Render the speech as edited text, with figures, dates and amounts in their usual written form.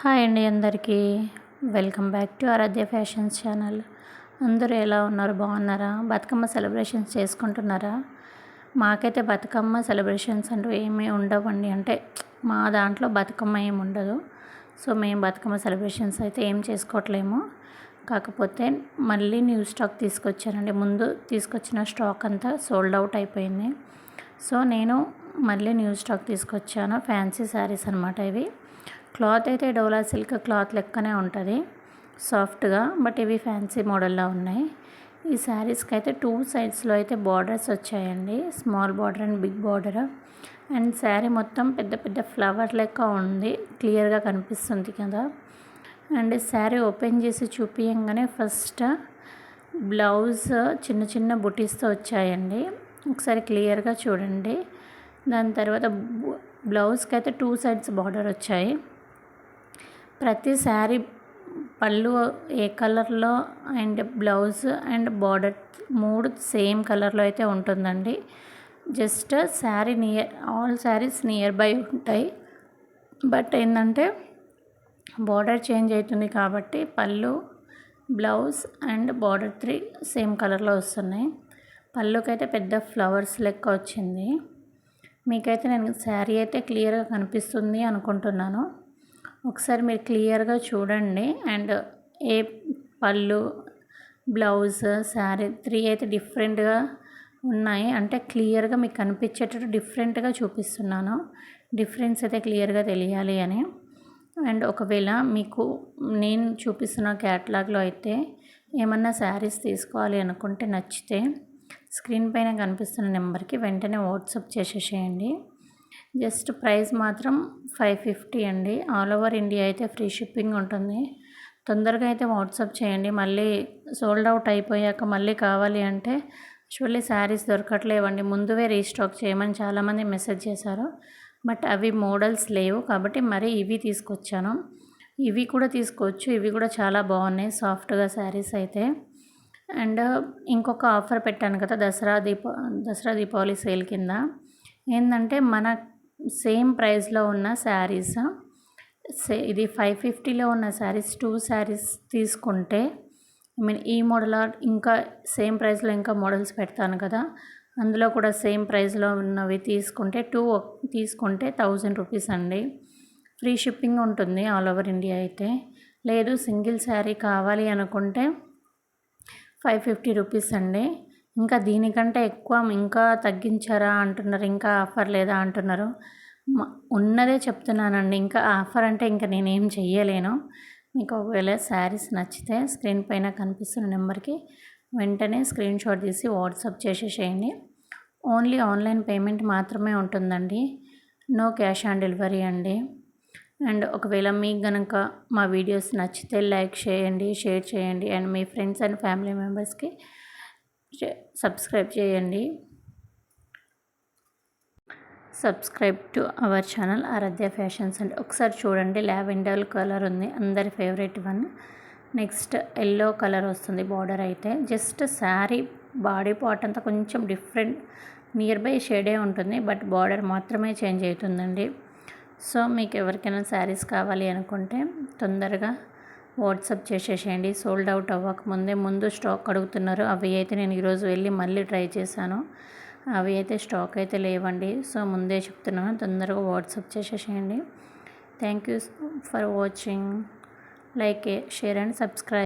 Hi అండి అందరికీ welcome back to Aaradhya fashions channel. అందరూ ఎలా ఉన్నారు? బాగున్నారా? బతుకమ్మ సెలబ్రేషన్స్ చేసుకుంటున్నారా? మాకైతే బతుకమ్మ సెలబ్రేషన్స్ అంటూ ఏమీ ఉండవండి. అంటే మా దాంట్లో బతుకమ్మ ఏమి ఉండదు. సో మేము బతుకమ్మ సెలబ్రేషన్స్ అయితే ఏం చేసుకోవట్లేము. కాకపోతే మళ్ళీ న్యూ స్టాక్ తీసుకొచ్చానండి. ముందు తీసుకొచ్చిన స్టాక్ అంతా సోల్డ్ అవుట్ అయిపోయింది. సో నేను మళ్ళీ న్యూ స్టాక్ తీసుకొచ్చాను. ఫ్యాన్సీ శారీస్ అనమాట ఇవి. క్లాత్ అయితే డోలా సిల్క్ క్లాత్ లెక్కనే ఉంటుంది, సాఫ్ట్గా. బట్ ఇవి ఫ్యాన్సీ మోడల్లో ఉన్నాయి. ఈ శారీస్కి అయితే 2 సైడ్స్లో అయితే బార్డర్స్ వచ్చాయండి. Small border and big border. And sari మొత్తం పెద్ద పెద్ద ఫ్లవర్ లెక్క ఉంది, క్లియర్గా కనిపిస్తుంది కదా. అండ్ శారీ ఓపెన్ చేసి చూపించగానే ఫస్ట్ బ్లౌజ్ చిన్న చిన్న బుటీస్తో వచ్చాయండి. ఒకసారి క్లియర్గా చూడండి. దాని తర్వాత బ్లౌజ్కి అయితే 2 సైడ్స్ బార్డర్ వచ్చాయి. ప్రతి శారీ పళ్ళు ఏ కలర్లో and blouse and border 3 same కలర్లో అయితే ఉంటుందండి. Just sari all saris near by ఉంటాయి. బట్ ఏంటంటే బార్డర్ చేంజ్ అవుతుంది కాబట్టి పళ్ళు, బ్లౌజ్ అండ్ బార్డర్ 3 సేమ్ కలర్లో వస్తున్నాయి. పళ్ళుకైతే పెద్ద ఫ్లవర్స్ లెక్క వచ్చింది. మీకైతే నేను శారీ అయితే క్లియర్గా కనిపిస్తుంది అనుకుంటున్నాను. ఒకసారి మీరు క్లియర్గా చూడండి. అండ్ ఏ పళ్ళు, బ్లౌజ్, శారీ 3 అయితే డిఫరెంట్గా ఉన్నాయి. అంటే క్లియర్గా మీకు కనిపించేటట్టు డిఫరెంట్గా చూపిస్తున్నాను. డిఫరెన్స్ అయితే క్లియర్గా తెలియాలి అని. అండ్ ఒకవేళ మీకు నేను చూపిస్తున్న క్యాటలాగ్లో అయితే ఏమన్నా శారీస్ తీసుకోవాలి అనుకుంటే నచ్చితే స్క్రీన్ పైన కనిపిస్తున్న నెంబర్కి వెంటనే వాట్సాప్ చేసేసేయండి. జస్ట్ ప్రైస్ మాత్రం 550 అండి. ఆల్ ఓవర్ ఇండియా అయితే ఫ్రీ షిప్పింగ్ ఉంటుంది. తొందరగా అయితే వాట్సాప్ చేయండి. మళ్ళీ సోల్డ్ అవుట్ అయిపోయాక మళ్ళీ కావాలి అంటే యాక్చువల్లీ శారీస్ దొరకట్లేవండి. ముందువే రీస్టాక్ చేయమని చాలామంది మెసేజ్ చేశారు. బట్ అవి మోడల్స్ లేవు కాబట్టి మరి ఇవి తీసుకొచ్చాను. ఇవి కూడా తీసుకోవచ్చు. ఇవి కూడా చాలా బాగున్నాయి సాఫ్ట్గా శారీస్ అయితే. అండ్ ఇంకొక ఆఫర్ పెట్టాను కదా దసరా దీపావళి సేల్ కింద. ఏంటంటే మన సేమ్ ప్రైస్లో ఉన్న శారీస్, ఇది 550లో ఉన్న శారీస్ 2 శారీస్ తీసుకుంటే ఈ మోడల్ ఇంకా సేమ్ ప్రైస్లో ఇంకా మోడల్స్ పెడతాను కదా, అందులో కూడా సేమ్ ప్రైస్లో ఉన్నవి తీసుకుంటే 2 తీసుకుంటే 1000 రూపీస్ అండి. ఫ్రీ షిప్పింగ్ ఉంటుంది ఆల్ ఓవర్ ఇండియా అయితే. లేదు సింగిల్ శారీ కావాలి అనుకుంటే 550 రూపీస్ అండి. ఇంకా దీనికంటే ఎక్కువ ఇంకా తగ్గించారా అంటున్నారు, ఇంకా ఆఫర్ లేదా అంటున్నారు. ఉన్నదే చెప్తున్నానండి. ఇంకా ఆఫర్ అంటే ఇంకా నేనేం చెయ్యలేను. మీకు ఒకవేళ శారీస్ నచ్చితే స్క్రీన్ పైన కనిపిస్తున్న నెంబర్కి వెంటనే స్క్రీన్ షాట్ తీసి వాట్సాప్ చేసేసేయండి. ఓన్లీ ఆన్లైన్ పేమెంట్ మాత్రమే ఉంటుందండి. నో క్యాష్ ఆన్ డెలివరీ అండి. అండ్ ఒకవేళ మీకు కనుక మా వీడియోస్ నచ్చితే లైక్ చేయండి, షేర్ చేయండి. అండ్ మీ ఫ్రెండ్స్ అండ్ ఫ్యామిలీ మెంబర్స్కి సబ్స్క్రైబ్ చేయండి. Subscribe to our channel Aaradhya fashions అండి. ఒకసారి చూడండి, లావెండర్ కలర్ ఉంది, అందరి favourite one. Next yellow colour వస్తుంది బార్డర్ అయితే. జస్ట్ శారీ బాడీ పార్ట్ అంతా కొంచెం డిఫరెంట్ నియర్ బై షేడే ఉంటుంది, బట్ బార్డర్ మాత్రమే చేంజ్ అవుతుందండి. సో మీకు ఎవరికైనా శారీస్ కావాలి అనుకుంటే తొందరగా వాట్సాప్ చేసేసేయండి. సోల్డ్ అవుట్ అవ్వకముందే ముందు స్టాక్ అడుగుతున్నారు. అవి అయితే నేను ఈరోజు వెళ్ళి మళ్ళీ ట్రై చేశాను. అవి అయితే స్టాక్ అయితే లేవండి. సో ముందే చెప్తున్నాను, తొందరగా వాట్సాప్ చేసేసేయండి. Thank you for watching. Like, share and subscribe.